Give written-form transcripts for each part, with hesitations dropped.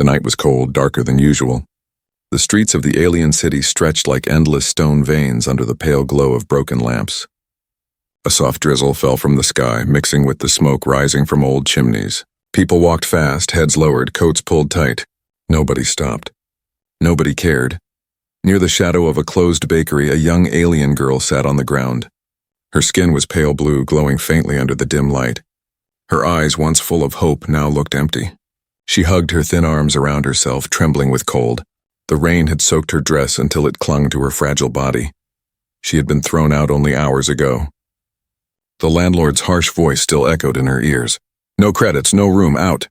The night was cold, darker than usual. The streets of the alien city stretched like endless stone veins under the pale glow of broken lamps. A soft drizzle fell from the sky, mixing with the smoke rising from old chimneys. People walked fast, heads lowered, coats pulled tight. Nobody stopped. Nobody cared. Near the shadow of a closed bakery, a young alien girl sat on the ground. Her skin was pale blue, glowing faintly under the dim light. Her eyes, once full of hope, now looked empty. She hugged her thin arms around herself, trembling with cold. The rain had soaked her dress until it clung to her fragile body. She had been thrown out only hours ago. The landlord's harsh voice still echoed in her ears. No credits, no room, out.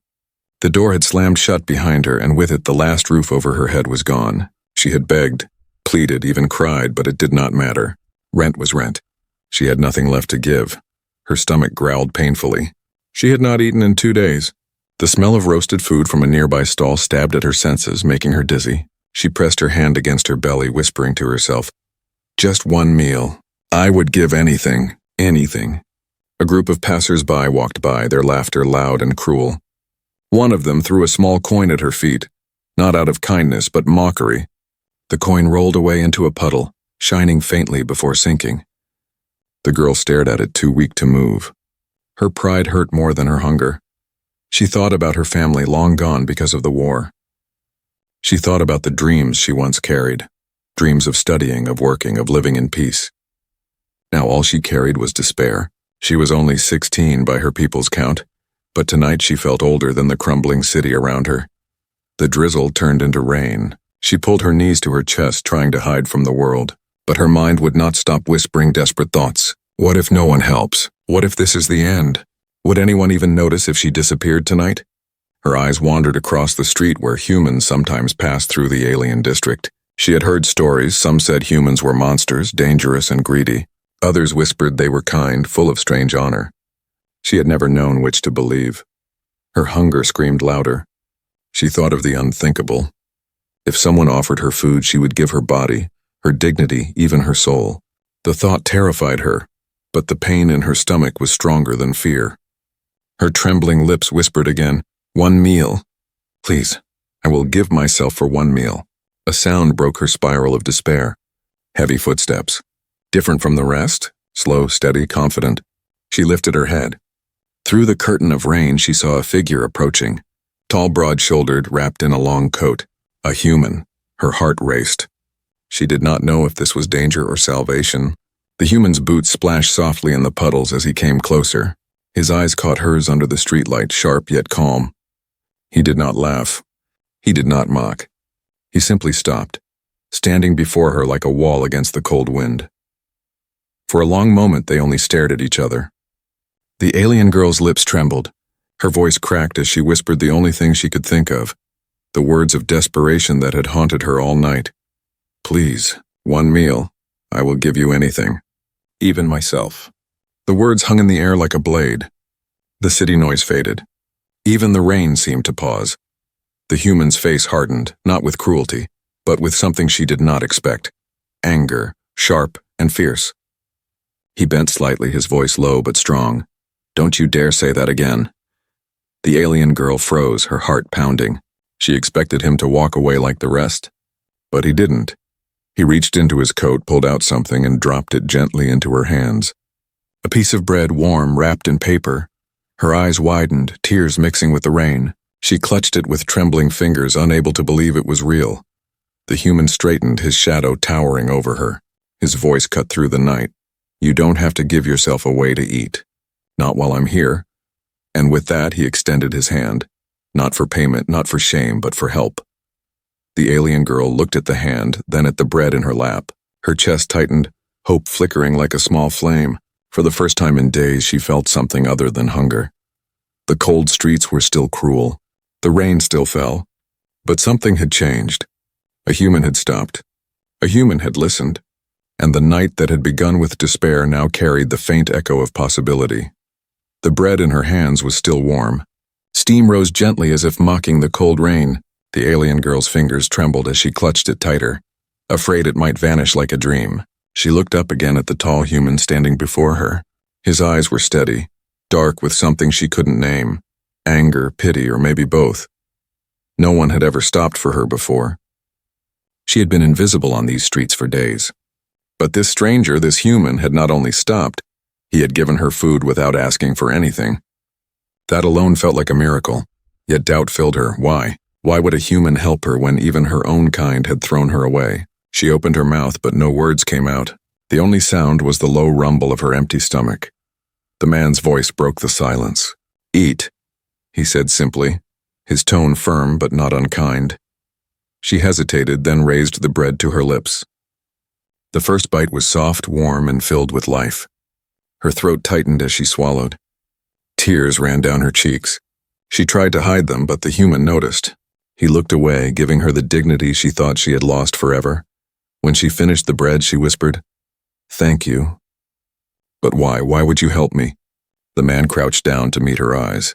The door had slammed shut behind her, and with it the last roof over her head was gone. She had begged, pleaded, even cried, but it did not matter. Rent was rent. She had nothing left to give. Her stomach growled painfully. She had not eaten in 2 days. The smell of roasted food from a nearby stall stabbed at her senses, making her dizzy. She pressed her hand against her belly, whispering to herself, "Just one meal. I would give anything, anything." A group of passers-by walked by, their laughter loud and cruel. One of them threw a small coin at her feet, not out of kindness but mockery. The coin rolled away into a puddle, shining faintly before sinking. The girl stared at it, too weak to move. Her pride hurt more than her hunger. She thought about her family long gone because of the war. She thought about the dreams she once carried, dreams of studying, of working, of living in peace. Now all she carried was despair. She was only 16 by her people's count, but tonight she felt older than the crumbling city around her. The drizzle turned into rain. She pulled her knees to her chest, trying to hide from the world, but her mind would not stop whispering desperate thoughts. What if no one helps? What if this is the end? Would anyone even notice if she disappeared tonight? Her eyes wandered across the street where humans sometimes passed through the alien district. She had heard stories. Some said humans were monsters, dangerous and greedy. Others whispered they were kind, full of strange honor. She had never known which to believe. Her hunger screamed louder. She thought of the unthinkable. If someone offered her food, she would give her body, her dignity, even her soul. The thought terrified her, but the pain in her stomach was stronger than fear. Her trembling lips whispered again, "1 meal. Please, I will give myself for 1 meal." A sound broke her spiral of despair. Heavy footsteps. Different from the rest, slow, steady, confident. She lifted her head. Through the curtain of rain, she saw a figure approaching. Tall, broad-shouldered, wrapped in a long coat. A human. Her heart raced. She did not know if this was danger or salvation. The human's boots splashed softly in the puddles as he came closer. His eyes caught hers under the streetlight, sharp yet calm. He did not laugh. He did not mock. He simply stopped, standing before her like a wall against the cold wind. For a long moment they only stared at each other. The alien girl's lips trembled. Her voice cracked as she whispered the only thing she could think of, the words of desperation that had haunted her all night. "Please, 1 meal. I will give you anything. Even myself." The words hung in the air like a blade. The city noise faded. Even the rain seemed to pause. The human's face hardened, not with cruelty, but with something she did not expect. Anger, sharp and fierce. He bent slightly, his voice low but strong. "Don't you dare say that again." The alien girl froze, her heart pounding. She expected him to walk away like the rest, but he didn't. He reached into his coat, pulled out something, and dropped it gently into her hands. A piece of bread, warm, wrapped in paper. Her eyes widened, tears mixing with the rain. She clutched it with trembling fingers, unable to believe it was real. The human straightened, his shadow towering over her. His voice cut through the night. "You don't have to give yourself away to eat. Not while I'm here." And with that, he extended his hand. Not for payment, not for shame, but for help. The alien girl looked at the hand, then at the bread in her lap. Her chest tightened, hope flickering like a small flame. For the first time in days, she felt something other than hunger. The cold streets were still cruel. The rain still fell. But something had changed. A human had stopped. A human had listened. And the night that had begun with despair now carried the faint echo of possibility. The bread in her hands was still warm. Steam rose gently as if mocking the cold rain. The alien girl's fingers trembled as she clutched it tighter, afraid it might vanish like a dream. She looked up again at the tall human standing before her. His eyes were steady, dark with something she couldn't name. Anger, pity, or maybe both. No one had ever stopped for her before. She had been invisible on these streets for days. But this stranger, this human, had not only stopped, he had given her food without asking for anything. That alone felt like a miracle, yet doubt filled her. Why? Why would a human help her when even her own kind had thrown her away? She opened her mouth, but no words came out. The only sound was the low rumble of her empty stomach. The man's voice broke the silence. "Eat," he said simply, his tone firm but not unkind. She hesitated, then raised the bread to her lips. The first bite was soft, warm, and filled with life. Her throat tightened as she swallowed. Tears ran down her cheeks. She tried to hide them, but the human noticed. He looked away, giving her the dignity she thought she had lost forever. When she finished the bread, she whispered, "Thank you." "But why? Why would you help me?" The man crouched down to meet her eyes.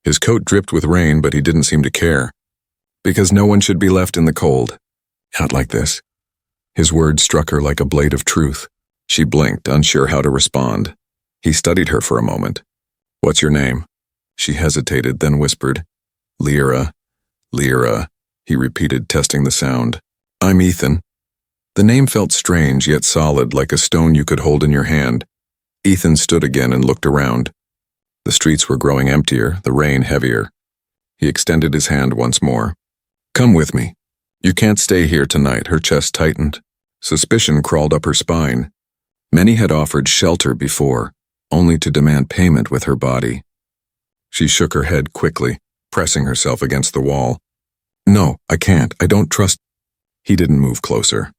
His coat dripped with rain, but he didn't seem to care. "Because no one should be left in the cold. Not like this." His words struck her like a blade of truth. She blinked, unsure how to respond. He studied her for a moment. "What's your name?" She hesitated, then whispered, "Lyra, Lyra," he repeated, testing the sound. "I'm Ethan." The name felt strange, yet solid, like a stone you could hold in your hand. Ethan stood again and looked around. The streets were growing emptier, the rain heavier. He extended his hand once more. "Come with me. You can't stay here tonight." Her chest tightened. Suspicion crawled up her spine. Many had offered shelter before, only to demand payment with her body. She shook her head quickly, pressing herself against the wall. "No, I can't. I don't trust." He didn't move closer.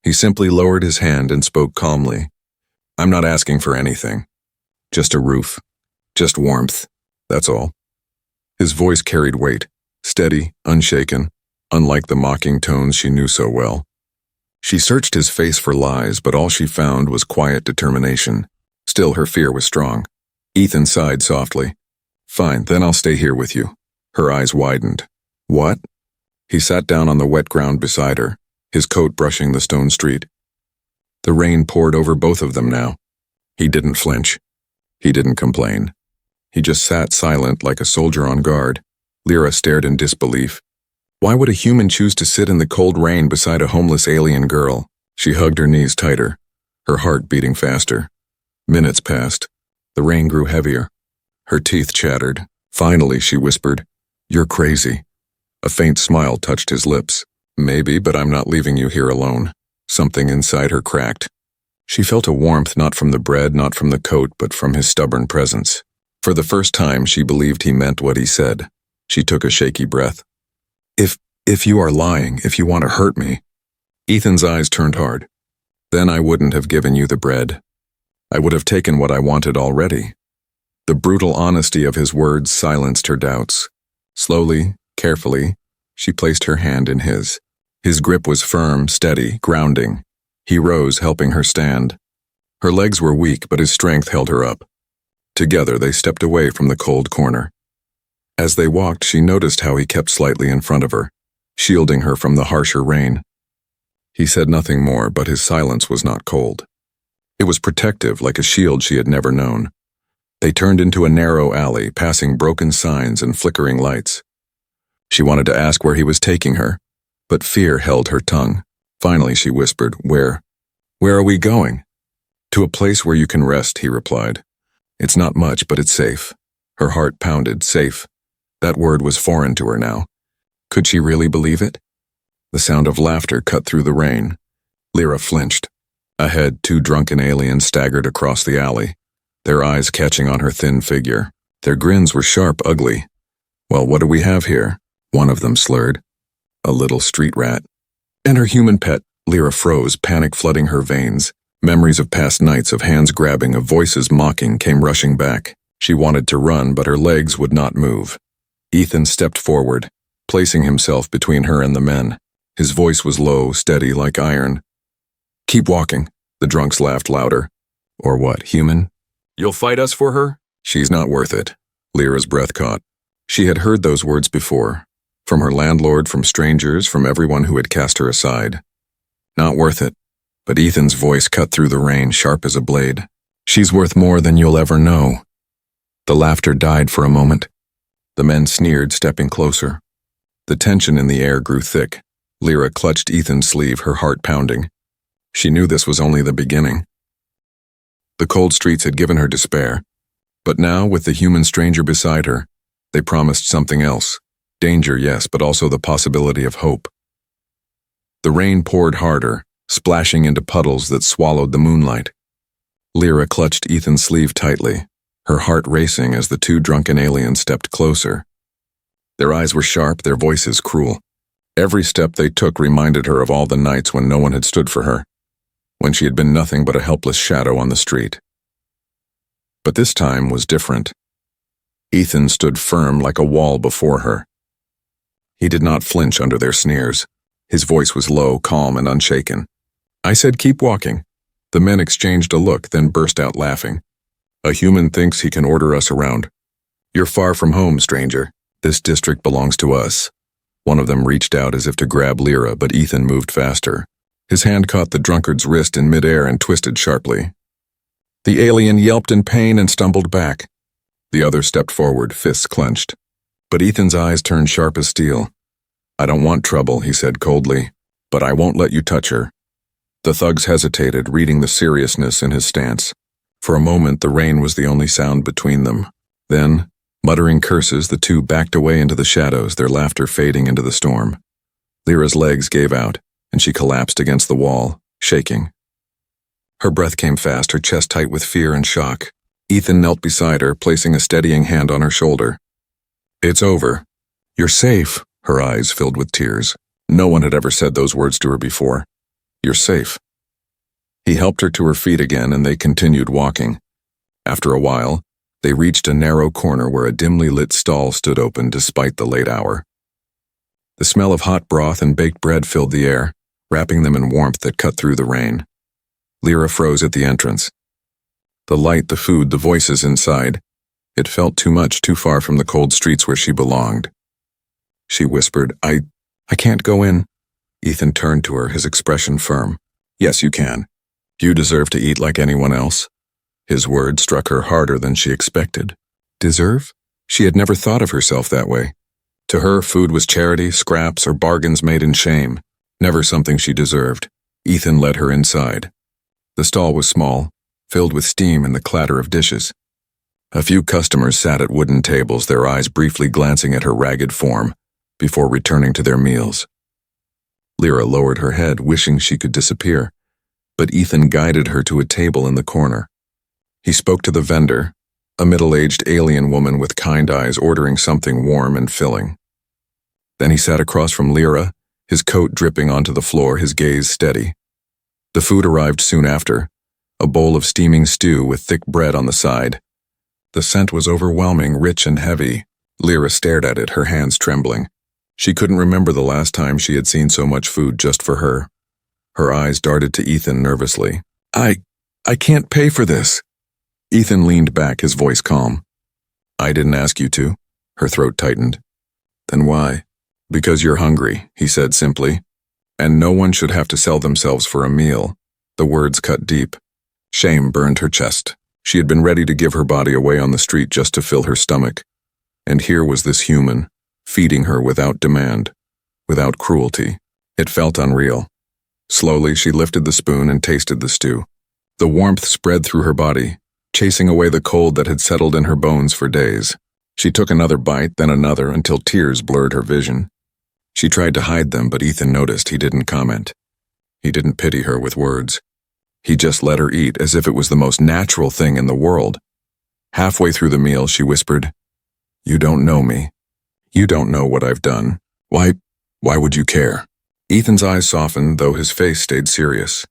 He simply lowered his hand and spoke calmly. "I'm not asking for anything. Just a roof. Just warmth. That's all." His voice carried weight, steady, unshaken, unlike the mocking tones she knew so well. She searched his face for lies, but all she found was quiet determination. Still, her fear was strong. Ethan sighed softly. "Fine, then I'll stay here with you." Her eyes widened. "What?" He sat down on the wet ground beside her, his coat brushing the stone street. The rain poured over both of them now. He didn't flinch. He didn't complain. He just sat silent like a soldier on guard. Lyra stared in disbelief. Why would a human choose to sit in the cold rain beside a homeless alien girl? She hugged her knees tighter, her heart beating faster. Minutes passed. The rain grew heavier. Her teeth chattered. Finally, she whispered, "You're crazy." A faint smile touched his lips. "Maybe, but I'm not leaving you here alone." Something inside her cracked. She felt a warmth not from the bread, not from the coat, but from his stubborn presence. For the first time, she believed he meant what he said. She took a shaky breath. If you are lying, if you want to hurt me." Ethan's eyes turned hard. "Then I wouldn't have given you the bread. I would have taken what I wanted already." The brutal honesty of his words silenced her doubts. Slowly, carefully, she placed her hand in his. His grip was firm, steady, grounding. He rose, helping her stand. Her legs were weak, but his strength held her up. Together, they stepped away from the cold corner. As they walked, she noticed how he kept slightly in front of her, shielding her from the harsher rain. He said nothing more, but his silence was not cold. It was protective, like a shield she had never known. They turned into a narrow alley, passing broken signs and flickering lights. She wanted to ask where he was taking her, but fear held her tongue. Finally, she whispered, Where are we going?" "To a place where you can rest," he replied. "It's not much, but it's safe." Her heart pounded. Safe. That word was foreign to her now. Could she really believe it? The sound of laughter cut through the rain. Lyra flinched. Ahead, two drunken aliens staggered across the alley, their eyes catching on her thin figure. Their grins were sharp, ugly. "Well, what do we have here?" one of them slurred. "A little street rat." "And her human pet." Lyra froze, panic flooding her veins. Memories of past nights, of hands grabbing, of voices mocking, came rushing back. She wanted to run, but her legs would not move. Ethan stepped forward, placing himself between her and the men. His voice was low, steady, like iron. "Keep walking." The drunks laughed louder. "Or what, human? You'll fight us for her?" "She's not worth it." Lyra's breath caught. She had heard those words before. From her landlord, from strangers, from everyone who had cast her aside. Not worth it. But Ethan's voice cut through the rain, sharp as a blade. "She's worth more than you'll ever know." The laughter died for a moment. The men sneered, stepping closer. The tension in the air grew thick. Lyra clutched Ethan's sleeve, her heart pounding. She knew this was only the beginning. The cold streets had given her despair, but now, with the human stranger beside her, they promised something else. Danger, yes, but also the possibility of hope. The rain poured harder, splashing into puddles that swallowed the moonlight. Lyra clutched Ethan's sleeve tightly, her heart racing as the two drunken aliens stepped closer. Their eyes were sharp, their voices cruel. Every step they took reminded her of all the nights when no one had stood for her, when she had been nothing but a helpless shadow on the street. But this time was different. Ethan stood firm like a wall before her. He did not flinch under their sneers. His voice was low, calm, and unshaken. I said, keep walking. The men exchanged a look, then burst out laughing. A human thinks he can order us around. You're far from home, stranger. This district belongs to us. One of them reached out as if to grab Lyra, but Ethan moved faster. His hand caught the drunkard's wrist in midair and twisted sharply. The alien yelped in pain and stumbled back. The other stepped forward, fists clenched. But Ethan's eyes turned sharp as steel. I don't want trouble, he said coldly, but I won't let you touch her. The thugs hesitated, reading the seriousness in his stance. For a moment, the rain was the only sound between them. Then, muttering curses, the two backed away into the shadows, their laughter fading into the storm. Lyra's legs gave out, and she collapsed against the wall, shaking. Her breath came fast, her chest tight with fear and shock. Ethan knelt beside her, placing a steadying hand on her shoulder. It's over. You're safe. Her eyes filled with tears. No one had ever said those words to her before. You're safe. He helped her to her feet again, and they continued walking. After a while, they reached a narrow corner where a dimly lit stall stood open despite the late hour. The smell of hot broth and baked bread filled the air, wrapping them in warmth that cut through the rain. Lyra froze at the entrance. The light, the food, the voices inside. It felt too much, too far from the cold streets where she belonged. She whispered, I can't go in. Ethan turned to her, his expression firm. Yes, you can. You deserve to eat like anyone else. His words struck her harder than she expected. Deserve? She had never thought of herself that way. To her, food was charity, scraps, or bargains made in shame. Never something she deserved. Ethan led her inside. The stall was small, filled with steam and the clatter of dishes. A few customers sat at wooden tables, their eyes briefly glancing at her ragged form, before returning to their meals. Lyra lowered her head, wishing she could disappear, but Ethan guided her to a table in the corner. He spoke to the vendor, a middle-aged alien woman with kind eyes ordering something warm and filling. Then he sat across from Lyra, his coat dripping onto the floor, his gaze steady. The food arrived soon after, a bowl of steaming stew with thick bread on the side. The scent was overwhelming, rich and heavy. Lyra stared at it, her hands trembling. She couldn't remember the last time she had seen so much food just for her. Her eyes darted to Ethan nervously. I can't pay for this. Ethan leaned back, his voice calm. I didn't ask you to. Her throat tightened. Then why? Because you're hungry, he said simply. And no one should have to sell themselves for a meal. The words cut deep. Shame burned her chest. She had been ready to give her body away on the street just to fill her stomach. And here was this human, feeding her without demand, without cruelty. It felt unreal. Slowly, she lifted the spoon and tasted the stew. The warmth spread through her body, chasing away the cold that had settled in her bones for days. She took another bite, then another, until tears blurred her vision. She tried to hide them, but Ethan noticed. He didn't comment. He didn't pity her with words. He just let her eat as if it was the most natural thing in the world. Halfway through the meal, she whispered, You don't know me. You don't know what I've done. Why would you care? Ethan's eyes softened, though his face stayed serious.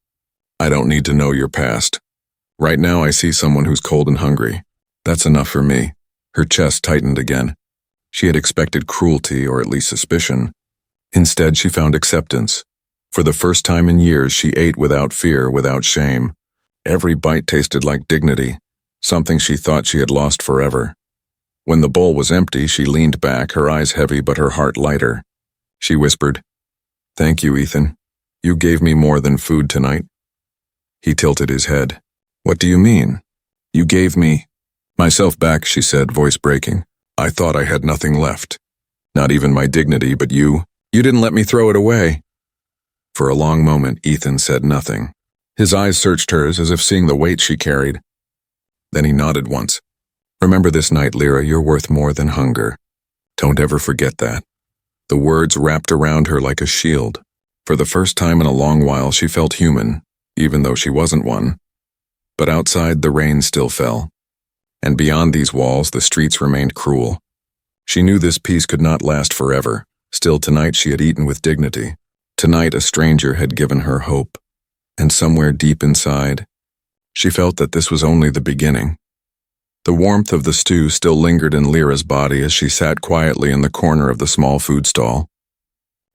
I don't need to know your past. Right now I see someone who's cold and hungry. That's enough for me. Her chest tightened again. She had expected cruelty, or at least suspicion. Instead, she found acceptance. For the first time in years, she ate without fear, without shame. Every bite tasted like dignity, something she thought she had lost forever. When the bowl was empty, she leaned back, her eyes heavy but her heart lighter. She whispered, Thank you, Ethan. You gave me more than food tonight. He tilted his head. What do you mean? You gave me myself back, she said, voice breaking. I thought I had nothing left. Not even my dignity, but you. You didn't let me throw it away." For a long moment, Ethan said nothing. His eyes searched hers as if seeing the weight she carried. Then he nodded once. "Remember this night, Lyra, you're worth more than hunger. Don't ever forget that." The words wrapped around her like a shield. For the first time in a long while, she felt human, even though she wasn't one. But outside, the rain still fell. And beyond these walls, the streets remained cruel. She knew this peace could not last forever. Still, tonight she had eaten with dignity. Tonight, a stranger had given her hope. And somewhere deep inside, she felt that this was only the beginning. The warmth of the stew still lingered in Lyra's body as she sat quietly in the corner of the small food stall.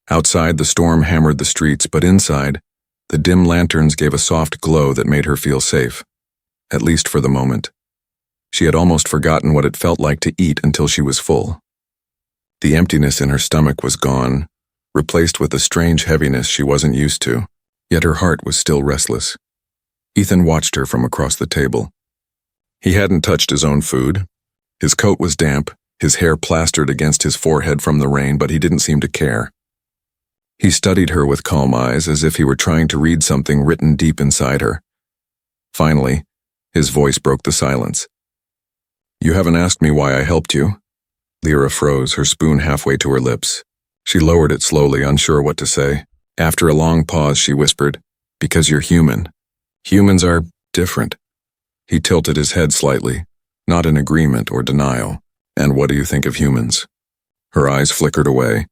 Outside, the storm hammered the streets, but inside, the dim lanterns gave a soft glow that made her feel safe, at least for the moment. She had almost forgotten what it felt like to eat until she was full. The emptiness in her stomach was gone, replaced with a strange heaviness she wasn't used to, yet her heart was still restless. Ethan watched her from across the table. He hadn't touched his own food. His coat was damp, his hair plastered against his forehead from the rain, but he didn't seem to care. He studied her with calm eyes, as if he were trying to read something written deep inside her. Finally, his voice broke the silence. "You haven't asked me why I helped you." Lyra froze, her spoon halfway to her lips. She lowered it slowly, unsure what to say. After a long pause, she whispered, "Because you're human. Humans are different." He tilted his head slightly, not in agreement or denial. "And what do you think of humans?" Her eyes flickered away.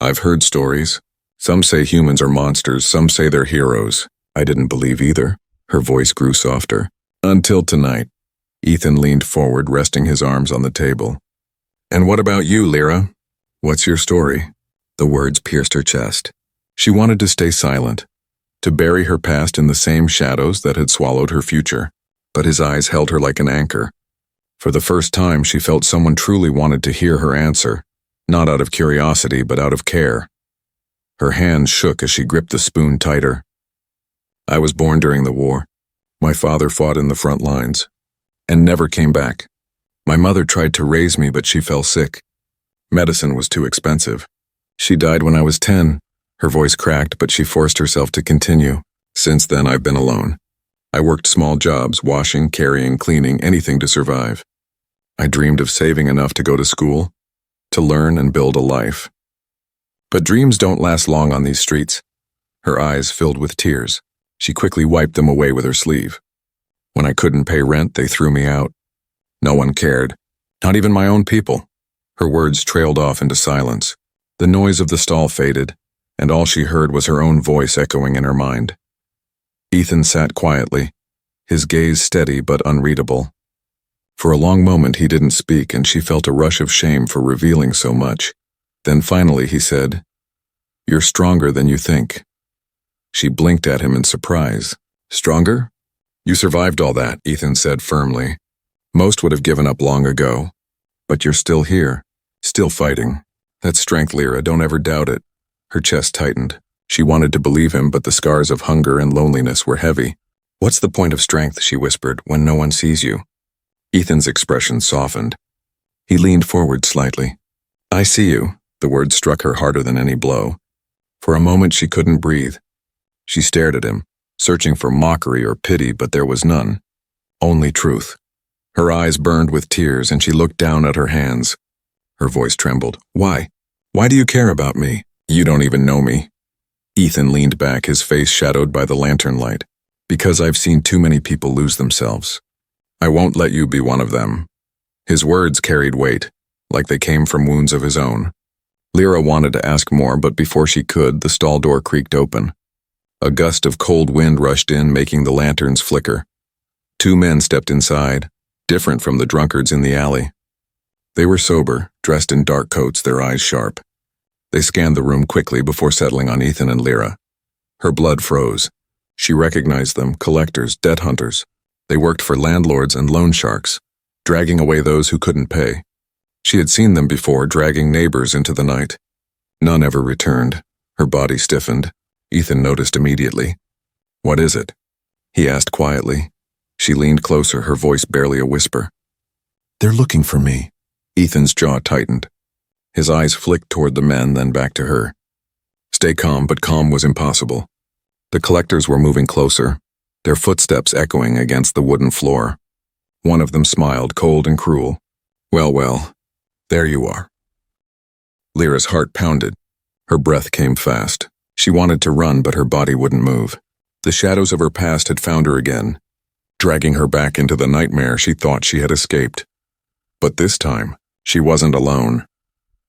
"I've heard stories. Some say humans are monsters, some say they're heroes. I didn't believe either." Her voice grew softer. "Until tonight." Ethan leaned forward, resting his arms on the table. "And what about you, Lyra? What's your story?" The words pierced her chest. She wanted to stay silent, to bury her past in the same shadows that had swallowed her future. But his eyes held her like an anchor. For the first time, she felt someone truly wanted to hear her answer, not out of curiosity, but out of care. Her hands shook as she gripped the spoon tighter. "I was born during the war. My father fought in the front lines, and never came back. My mother tried to raise me, but she fell sick. Medicine was too expensive. She died when I was 10. Her voice cracked, but she forced herself to continue. "Since then, I've been alone. I worked small jobs, washing, carrying, cleaning, anything to survive. I dreamed of saving enough to go to school, to learn and build a life. But dreams don't last long on these streets." Her eyes filled with tears. She quickly wiped them away with her sleeve. "When I couldn't pay rent, they threw me out. No one cared, not even my own people." Her words trailed off into silence. The noise of the stall faded, and all she heard was her own voice echoing in her mind. Ethan sat quietly, his gaze steady but unreadable. For a long moment he didn't speak, and she felt a rush of shame for revealing so much. Then finally he said, "You're stronger than you think." She blinked at him in surprise. "Stronger? You survived all that," Ethan said firmly. "Most would have given up long ago. But you're still here, still fighting. That's strength, Lyra, don't ever doubt it." Her chest tightened. She wanted to believe him, but the scars of hunger and loneliness were heavy. "What's the point of strength," she whispered, "when no one sees you?" Ethan's expression softened. He leaned forward slightly. "I see you." The words struck her harder than any blow. For a moment she couldn't breathe. She stared at him, searching for mockery or pity, but there was none. Only truth. Her eyes burned with tears, and she looked down at her hands. Her voice trembled. "Why? Why do you care about me? You don't even know me." Ethan leaned back, his face shadowed by the lantern light. "Because I've seen too many people lose themselves. I won't let you be one of them." His words carried weight, like they came from wounds of his own. Lyra wanted to ask more, but before she could, the stall door creaked open. A gust of cold wind rushed in, making the lanterns flicker. 2 men stepped inside, different from the drunkards in the alley. They were sober, dressed in dark coats, their eyes sharp. They scanned the room quickly before settling on Ethan and Lyra. Her blood froze. She recognized them, collectors, debt hunters. They worked for landlords and loan sharks, dragging away those who couldn't pay. She had seen them before, dragging neighbors into the night. None ever returned. Her body stiffened. Ethan noticed immediately. "What is it?" he asked quietly. She leaned closer, her voice barely a whisper. "They're looking for me." Ethan's jaw tightened. His eyes flicked toward the men, then back to her. Stay calm, but calm was impossible. The collectors were moving closer, their footsteps echoing against the wooden floor. One of them smiled, cold and cruel. Well, there you are. Lyra's heart pounded. Her breath came fast. She wanted to run, but her body wouldn't move. The shadows of her past had found her again, dragging her back into the nightmare she thought she had escaped. But this time, she wasn't alone.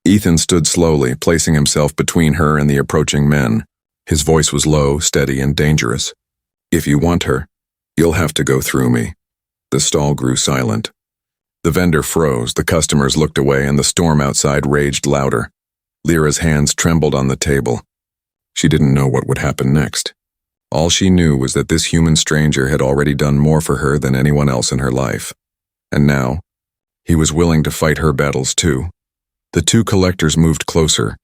Ethan stood slowly, placing himself between her and the approaching men. His voice was low, steady, and dangerous. If you want her, you'll have to go through me. The stall grew silent. The vendor froze, the customers looked away, and the storm outside raged louder. Lyra's hands trembled on the table. She didn't know what would happen next. All she knew was that this human stranger had already done more for her than anyone else in her life. And now, he was willing to fight her battles too. The two collectors moved closer,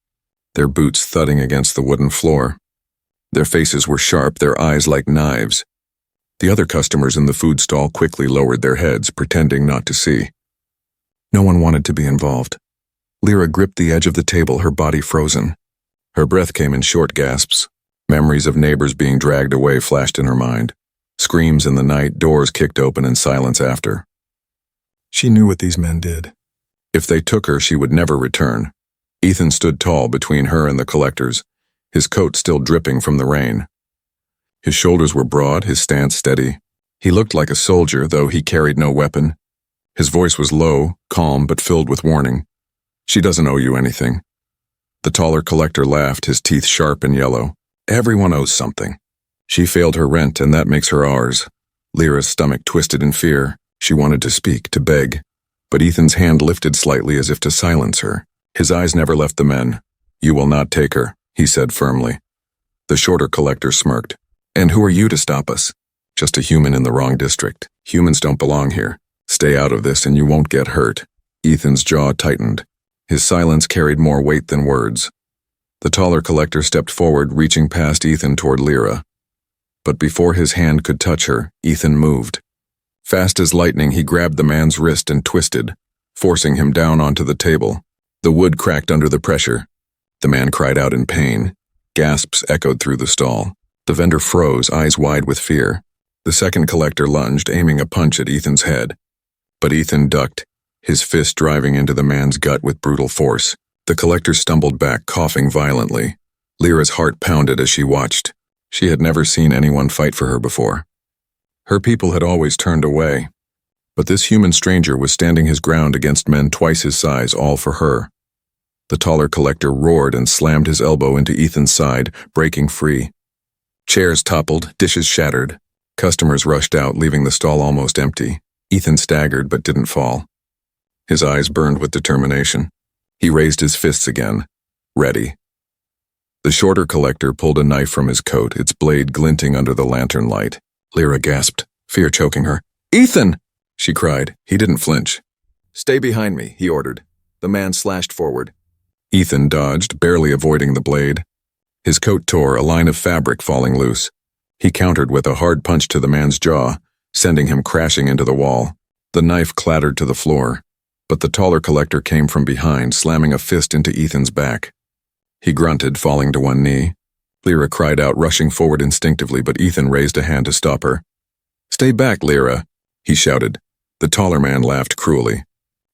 their boots thudding against the wooden floor. Their faces were sharp, their eyes like knives. The other customers in the food stall quickly lowered their heads, pretending not to see. No one wanted to be involved. Lyra gripped the edge of the table, her body frozen. Her breath came in short gasps. Memories of neighbors being dragged away flashed in her mind. Screams in the night, doors kicked open, and silence after. She knew what these men did. If they took her, she would never return. Ethan stood tall between her and the collectors, his coat still dripping from the rain. His shoulders were broad, his stance steady. He looked like a soldier, though he carried no weapon. His voice was low, calm, but filled with warning. She doesn't owe you anything. The taller collector laughed, his teeth sharp and yellow. Everyone owes something. She failed her rent, and that makes her ours. Lyra's stomach twisted in fear. She wanted to speak, to beg. But Ethan's hand lifted slightly as if to silence her. His eyes never left the men. You will not take her, he said firmly. The shorter collector smirked. And who are you to stop us? Just a human in the wrong district. Humans don't belong here. Stay out of this and you won't get hurt. Ethan's jaw tightened. His silence carried more weight than words. The taller collector stepped forward, reaching past Ethan toward Lyra. But before his hand could touch her, Ethan moved. Fast as lightning, he grabbed the man's wrist and twisted, forcing him down onto the table. The wood cracked under the pressure. The man cried out in pain. Gasps echoed through the stall. The vendor froze, eyes wide with fear. The second collector lunged, aiming a punch at Ethan's head. But Ethan ducked, his fist driving into the man's gut with brutal force. The collector stumbled back, coughing violently. Lyra's heart pounded as she watched. She had never seen anyone fight for her before. Her people had always turned away. But this human stranger was standing his ground against men twice his size, all for her. The taller collector roared and slammed his elbow into Ethan's side, breaking free. Chairs toppled, dishes shattered. Customers rushed out, leaving the stall almost empty. Ethan staggered but didn't fall. His eyes burned with determination. He raised his fists again, ready. The shorter collector pulled a knife from his coat, its blade glinting under the lantern light. Lyra gasped, fear choking her. "Ethan!" she cried. He didn't flinch. "Stay behind me," he ordered. The man slashed forward. Ethan dodged, barely avoiding the blade. His coat tore, a line of fabric falling loose. He countered with a hard punch to the man's jaw, sending him crashing into the wall. The knife clattered to the floor, but the taller collector came from behind, slamming a fist into Ethan's back. He grunted, falling to one knee. Lyra cried out, rushing forward instinctively, but Ethan raised a hand to stop her. "Stay back, Lyra," he shouted. The taller man laughed cruelly.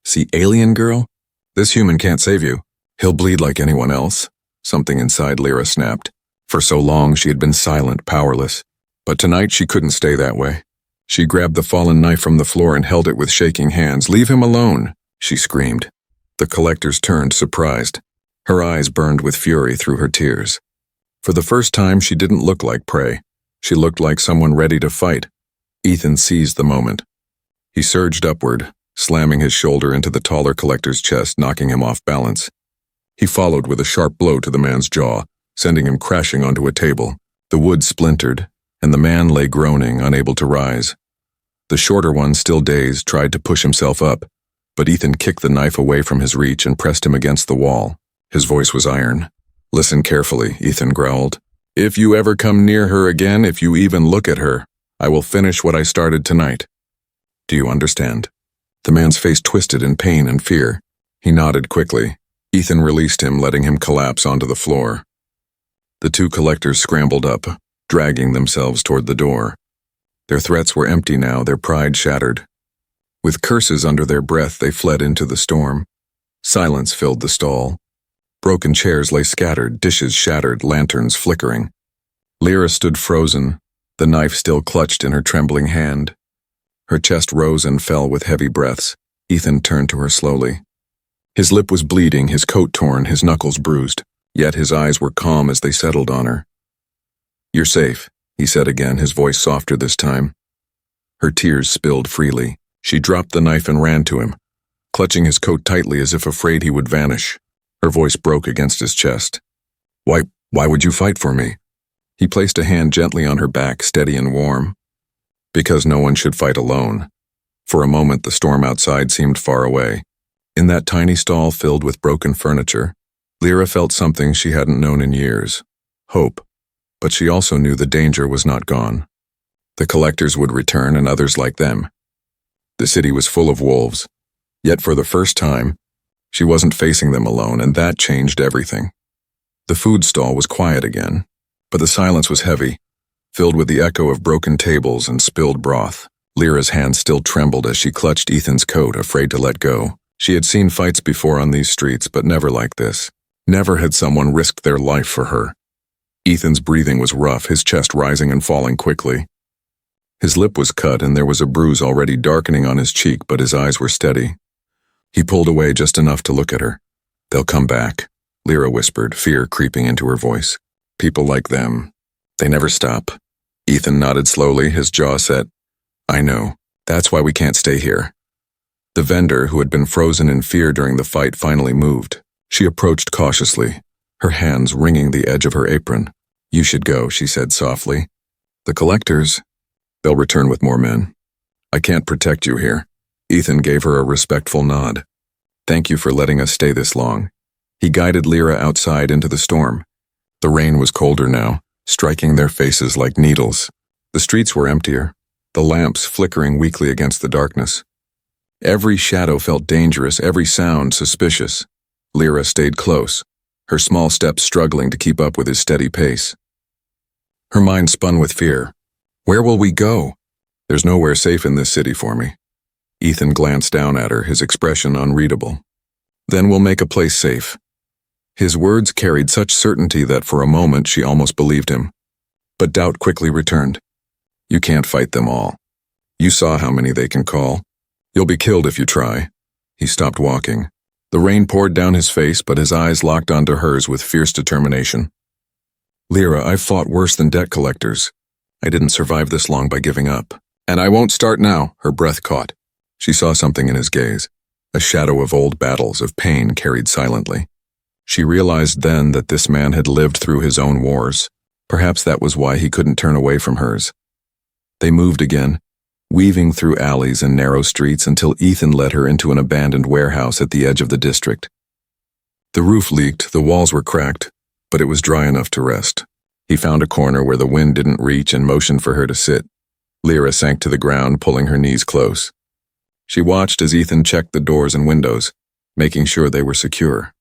"See, alien girl? This human can't save you. He'll bleed like anyone else." Something inside Lyra snapped. For so long she had been silent, powerless. But tonight she couldn't stay that way. She grabbed the fallen knife from the floor and held it with shaking hands. "Leave him alone," she screamed. The collectors turned, surprised. Her eyes burned with fury through her tears. For the first time, she didn't look like prey. She looked like someone ready to fight. Ethan seized the moment. He surged upward, slamming his shoulder into the taller collector's chest, knocking him off balance. He followed with a sharp blow to the man's jaw, sending him crashing onto a table. The wood splintered, and the man lay groaning, unable to rise. The shorter one, still dazed, tried to push himself up, but Ethan kicked the knife away from his reach and pressed him against the wall. His voice was iron. "Listen carefully," Ethan growled. "If you ever come near her again, if you even look at her, I will finish what I started tonight. Do you understand?" The man's face twisted in pain and fear. He nodded quickly. Ethan released him, letting him collapse onto the floor. The two collectors scrambled up, dragging themselves toward the door. Their threats were empty now, their pride shattered. With curses under their breath, they fled into the storm. Silence filled the stall. Broken chairs lay scattered, dishes shattered, lanterns flickering. Lyra stood frozen, the knife still clutched in her trembling hand. Her chest rose and fell with heavy breaths. Ethan turned to her slowly. His lip was bleeding, his coat torn, his knuckles bruised, yet his eyes were calm as they settled on her. "You're safe," he said again, his voice softer this time. Her tears spilled freely. She dropped the knife and ran to him, clutching his coat tightly as if afraid he would vanish. Her voice broke against his chest. Why would you fight for me?" He placed a hand gently on her back, steady and warm. "Because no one should fight alone." For a moment, the storm outside seemed far away. In that tiny stall filled with broken furniture, Lyra felt something she hadn't known in years. Hope. But she also knew the danger was not gone. The collectors would return and others like them. The city was full of wolves. Yet for the first time, she wasn't facing them alone, and that changed everything. The food stall was quiet again, but the silence was heavy, filled with the echo of broken tables and spilled broth. Lyra's hand still trembled as she clutched Ethan's coat, afraid to let go. She had seen fights before on these streets, but never like this. Never had someone risked their life for her. Ethan's breathing was rough, his chest rising and falling quickly. His lip was cut and there was a bruise already darkening on his cheek, but his eyes were steady. He pulled away just enough to look at her. "They'll come back," Lyra whispered, fear creeping into her voice. "People like them, they never stop." Ethan nodded slowly, his jaw set. "I know. That's why we can't stay here." The vendor, who had been frozen in fear during the fight, finally moved. She approached cautiously, her hands wringing the edge of her apron. "You should go," she said softly. "The collectors, they'll return with more men. I can't protect you here." Ethan gave her a respectful nod. "Thank you for letting us stay this long." He guided Lyra outside into the storm. The rain was colder now, striking their faces like needles. The streets were emptier, the lamps flickering weakly against the darkness. Every shadow felt dangerous, every sound suspicious. Lyra stayed close, her small steps struggling to keep up with his steady pace. Her mind spun with fear. Where will we go? There's nowhere safe in this city for me. Ethan glanced down at her, his expression unreadable. Then we'll make a place safe. His words carried such certainty that for a moment she almost believed him. But doubt quickly returned. You can't fight them all. You saw how many they can call. You'll be killed if you try. He stopped walking. The rain poured down his face, but his eyes locked onto hers with fierce determination. Lyra, I've fought worse than debt collectors. I didn't survive this long by giving up. And I won't start now, her breath caught. She saw something in his gaze, a shadow of old battles, of pain carried silently. She realized then that this man had lived through his own wars. Perhaps that was why he couldn't turn away from hers. They moved again, weaving through alleys and narrow streets until Ethan led her into an abandoned warehouse at the edge of the district. The roof leaked, the walls were cracked, but it was dry enough to rest. He found a corner where the wind didn't reach and motioned for her to sit. Lyra sank to the ground, pulling her knees close. She watched as Ethan checked the doors and windows, making sure they were secure.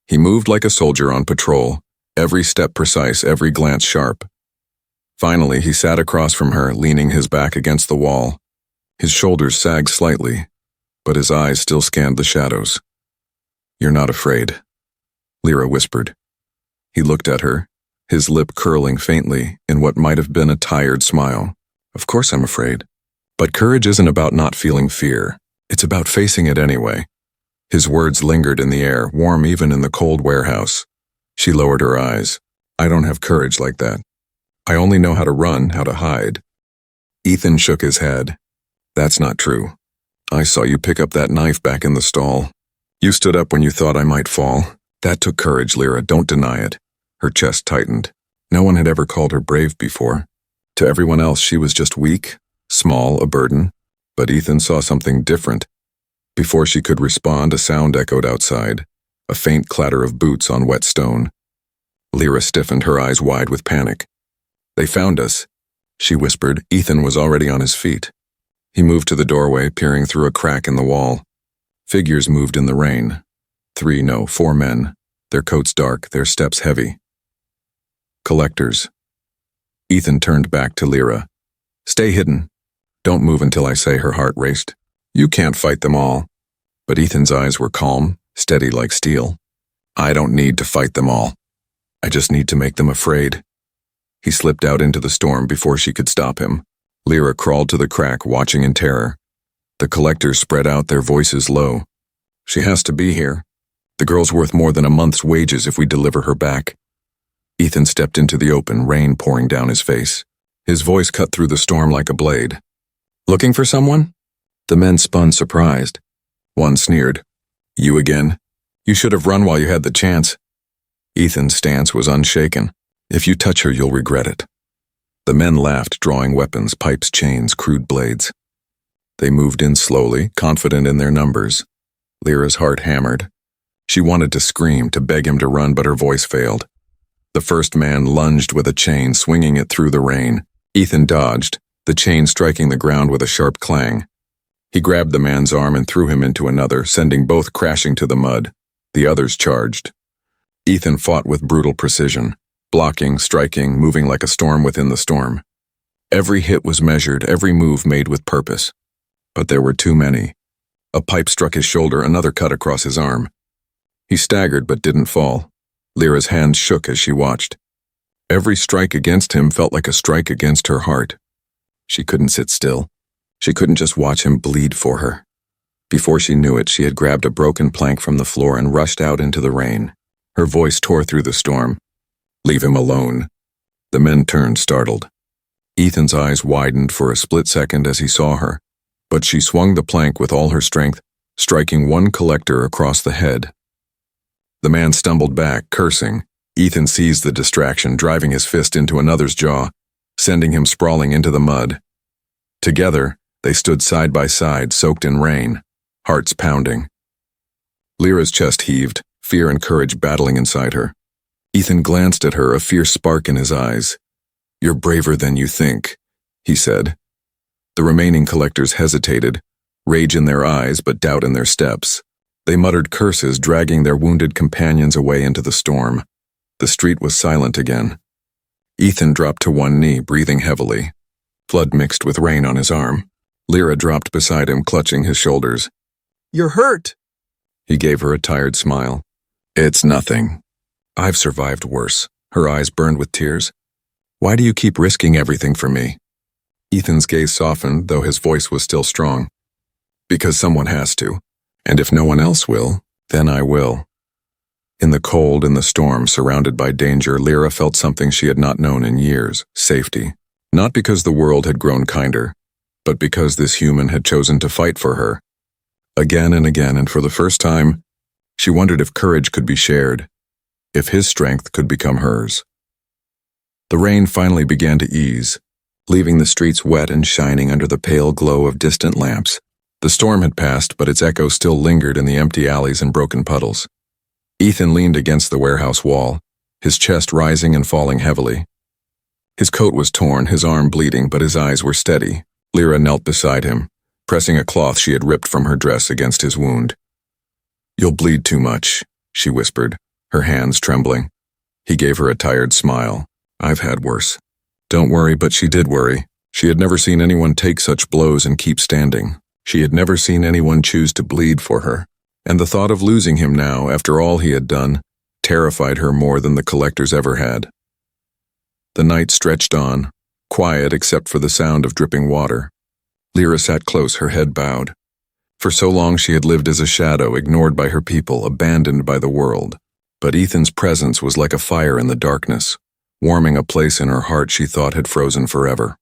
He moved like a soldier on patrol, every step precise, every glance sharp. Finally, he sat across from her, leaning his back against the wall. His shoulders sagged slightly, but his eyes still scanned the shadows. You're not afraid, Lyra whispered. He looked at her, his lip curling faintly in what might have been a tired smile. Of course I'm afraid. But courage isn't about not feeling fear. It's about facing it anyway. His words lingered in the air, warm even in the cold warehouse. She lowered her eyes. I don't have courage like that. I only know how to run, how to hide. Ethan shook his head. That's not true. I saw you pick up that knife back in the stall. You stood up when you thought I might fall. That took courage, Lyra, don't deny it. Her chest tightened. No one had ever called her brave before. To everyone else, she was just weak, small, a burden. But Ethan saw something different. Before she could respond, a sound echoed outside, a faint clatter of boots on wet stone. Lyra stiffened, her eyes wide with panic. They found us, she whispered. Ethan was already on his feet. He moved to the doorway, peering through a crack in the wall. Figures moved in the rain. 3, no, 4 men, their coats dark, their steps heavy. Collectors. Ethan turned back to Lyra. Stay hidden. Don't move until I say. Her heart raced. You can't fight them all. But Ethan's eyes were calm, steady like steel. I don't need to fight them all. I just need to make them afraid. He slipped out into the storm before she could stop him. Lyra crawled to the crack, watching in terror. The collectors spread out, their voices low. She has to be here. The girl's worth more than a month's wages if we deliver her back. Ethan stepped into the open, rain pouring down his face. His voice cut through the storm like a blade. Looking for someone? The men spun, surprised. One sneered. You again? You should have run while you had the chance. Ethan's stance was unshaken. If you touch her, you'll regret it. The men laughed, drawing weapons, pipes, chains, crude blades. They moved in slowly, confident in their numbers. Lyra's heart hammered. She wanted to scream, to beg him to run, but her voice failed. The first man lunged with a chain, swinging it through the rain. Ethan dodged, the chain striking the ground with a sharp clang. He grabbed the man's arm and threw him into another, sending both crashing to the mud. The others charged. Ethan fought with brutal precision, blocking, striking, moving like a storm within the storm. Every hit was measured, every move made with purpose. But there were too many. A pipe struck his shoulder, another cut across his arm. He staggered but didn't fall. Lyra's hands shook as she watched. Every strike against him felt like a strike against her heart. She couldn't sit still. She couldn't just watch him bleed for her. Before she knew it, she had grabbed a broken plank from the floor and rushed out into the rain. Her voice tore through the storm. Leave him alone. The men turned, startled. Ethan's eyes widened for a split second as he saw her, but she swung the plank with all her strength, striking one collector across the head. The man stumbled back, cursing. Ethan seized the distraction, driving his fist into another's jaw, sending him sprawling into the mud. Together, they stood side by side, soaked in rain, hearts pounding. Lyra's chest heaved, fear and courage battling inside her. Ethan glanced at her, a fierce spark in his eyes. You're braver than you think, he said. The remaining collectors hesitated, rage in their eyes but doubt in their steps. They muttered curses, dragging their wounded companions away into the storm. The street was silent again. Ethan dropped to one knee, breathing heavily. Blood mixed with rain on his arm. Lyra dropped beside him, clutching his shoulders. You're hurt! He gave her a tired smile. It's nothing. I've survived worse. Her eyes burned with tears. Why do you keep risking everything for me? Ethan's gaze softened, though his voice was still strong. Because someone has to. And if no one else will, then I will. In the cold, in the storm, surrounded by danger, Lyra felt something she had not known in years, safety. Not because the world had grown kinder, but because this human had chosen to fight for her. Again and again, and for the first time, she wondered if courage could be shared, if his strength could become hers. The rain finally began to ease, leaving the streets wet and shining under the pale glow of distant lamps. The storm had passed, but its echo still lingered in the empty alleys and broken puddles. Ethan leaned against the warehouse wall, his chest rising and falling heavily. His coat was torn, his arm bleeding, but his eyes were steady. Lyra knelt beside him, pressing a cloth she had ripped from her dress against his wound. You'll bleed too much, she whispered, her hands trembling. He gave her a tired smile. I've had worse. Don't worry, but she did worry. She had never seen anyone take such blows and keep standing. She had never seen anyone choose to bleed for her, and the thought of losing him now, after all he had done, terrified her more than the collectors ever had. The night stretched on, quiet except for the sound of dripping water. Lyra sat close, her head bowed. For so long she had lived as a shadow, ignored by her people, abandoned by the world. But Ethan's presence was like a fire in the darkness, warming a place in her heart she thought had frozen forever.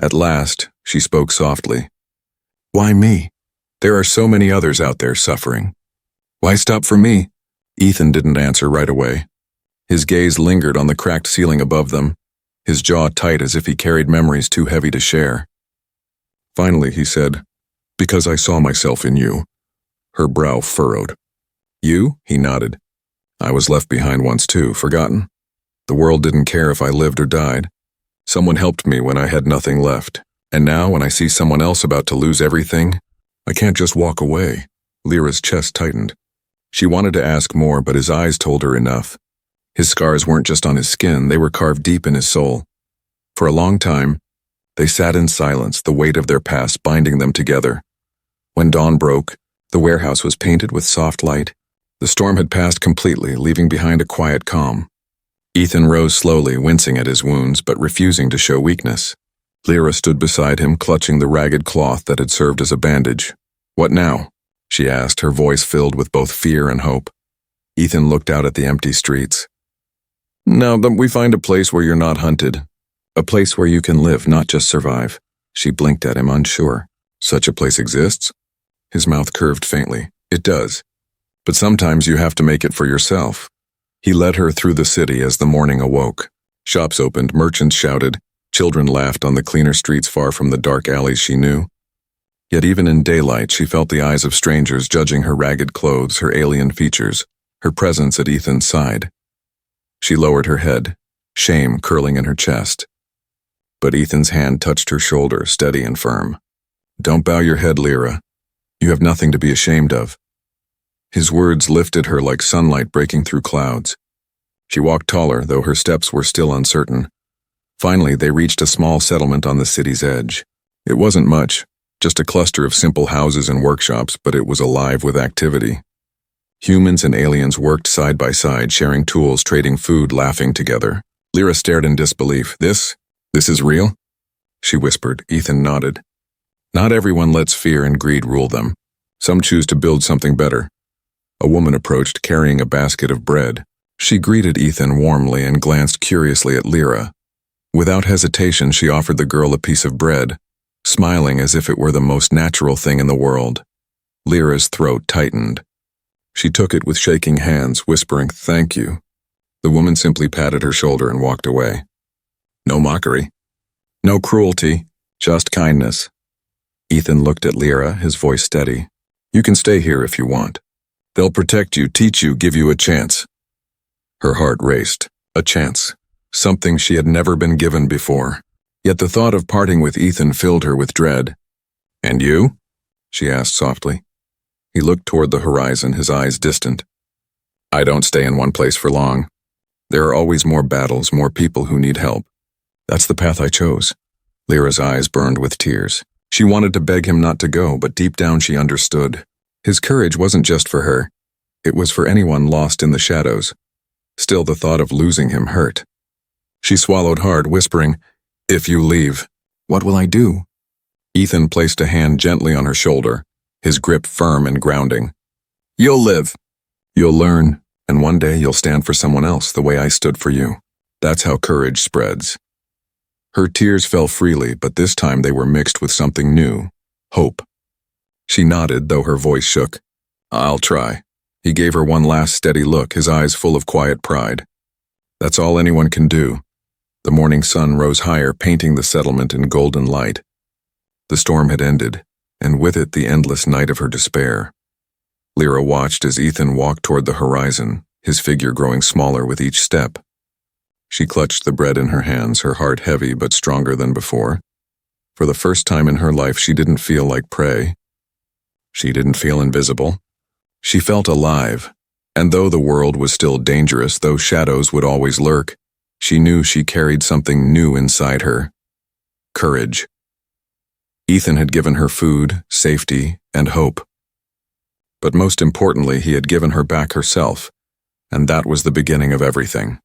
At last, she spoke softly. Why me? There are so many others out there suffering. Why stop for me? Ethan didn't answer right away. His gaze lingered on the cracked ceiling above them, his jaw tight as if he carried memories too heavy to share. Finally, he said, Because I saw myself in you. Her brow furrowed. You? He nodded. I was left behind once too, forgotten. The world didn't care if I lived or died. Someone helped me when I had nothing left. And now, when I see someone else about to lose everything, I can't just walk away. Lyra's chest tightened. She wanted to ask more, but his eyes told her enough. His scars weren't just on his skin, they were carved deep in his soul. For a long time, they sat in silence, the weight of their past binding them together. When dawn broke, the warehouse was painted with soft light. The storm had passed completely, leaving behind a quiet calm. Ethan rose slowly, wincing at his wounds, but refusing to show weakness. Lyra stood beside him, clutching the ragged cloth that had served as a bandage. "What now?" she asked, her voice filled with both fear and hope. Ethan looked out at the empty streets. "Now that we find a place where you're not hunted. A place where you can live, not just survive." She blinked at him, unsure. "Such a place exists?" His mouth curved faintly. "It does. But sometimes you have to make it for yourself." He led her through the city as the morning awoke. Shops opened, merchants shouted, children laughed on the cleaner streets far from the dark alleys she knew. Yet even in daylight, she felt the eyes of strangers judging her ragged clothes, her alien features, her presence at Ethan's side. She lowered her head, shame curling in her chest. But Ethan's hand touched her shoulder, steady and firm. "Don't bow your head, Lyra. You have nothing to be ashamed of." His words lifted her like sunlight breaking through clouds. She walked taller, though her steps were still uncertain. Finally, they reached a small settlement on the city's edge. It wasn't much, just a cluster of simple houses and workshops, but it was alive with activity. Humans and aliens worked side by side, sharing tools, trading food, laughing together. Lyra stared in disbelief. This is real?" she whispered. Ethan nodded. "Not everyone lets fear and greed rule them. Some choose to build something better." A woman approached, carrying a basket of bread. She greeted Ethan warmly and glanced curiously at Lyra. Without hesitation, she offered the girl a piece of bread, smiling as if it were the most natural thing in the world. Lyra's throat tightened. She took it with shaking hands, whispering, "Thank you." The woman simply patted her shoulder and walked away. No mockery. No cruelty, just kindness. Ethan looked at Lyra, his voice steady. "You can stay here if you want. They'll protect you, teach you, give you a chance." Her heart raced. A chance. Something she had never been given before. Yet the thought of parting with Ethan filled her with dread. "And you?" she asked softly. He looked toward the horizon, his eyes distant. "I don't stay in one place for long. There are always more battles, more people who need help. That's the path I chose." Lyra's eyes burned with tears. She wanted to beg him not to go, but deep down she understood. His courage wasn't just for her. It was for anyone lost in the shadows. Still, the thought of losing him hurt. She swallowed hard, whispering, "If you leave, what will I do?" Ethan placed a hand gently on her shoulder, his grip firm and grounding. "You'll live. You'll learn, and one day you'll stand for someone else the way I stood for you. That's how courage spreads." Her tears fell freely, but this time they were mixed with something new, hope. She nodded, though her voice shook. "I'll try." He gave her one last steady look, his eyes full of quiet pride. That's all anyone can do. The morning sun rose higher, painting the settlement in golden light. The storm had ended, and with it the endless night of her despair. Lyra watched as Ethan walked toward the horizon, his figure growing smaller with each step. She clutched the bread in her hands, her heart heavy but stronger than before. For the first time in her life, she didn't feel like prey. She didn't feel invisible. She felt alive, and though the world was still dangerous, though shadows would always lurk, she knew she carried something new inside her. Courage. Ethan had given her food, safety, and hope. But most importantly, he had given her back herself, and that was the beginning of everything.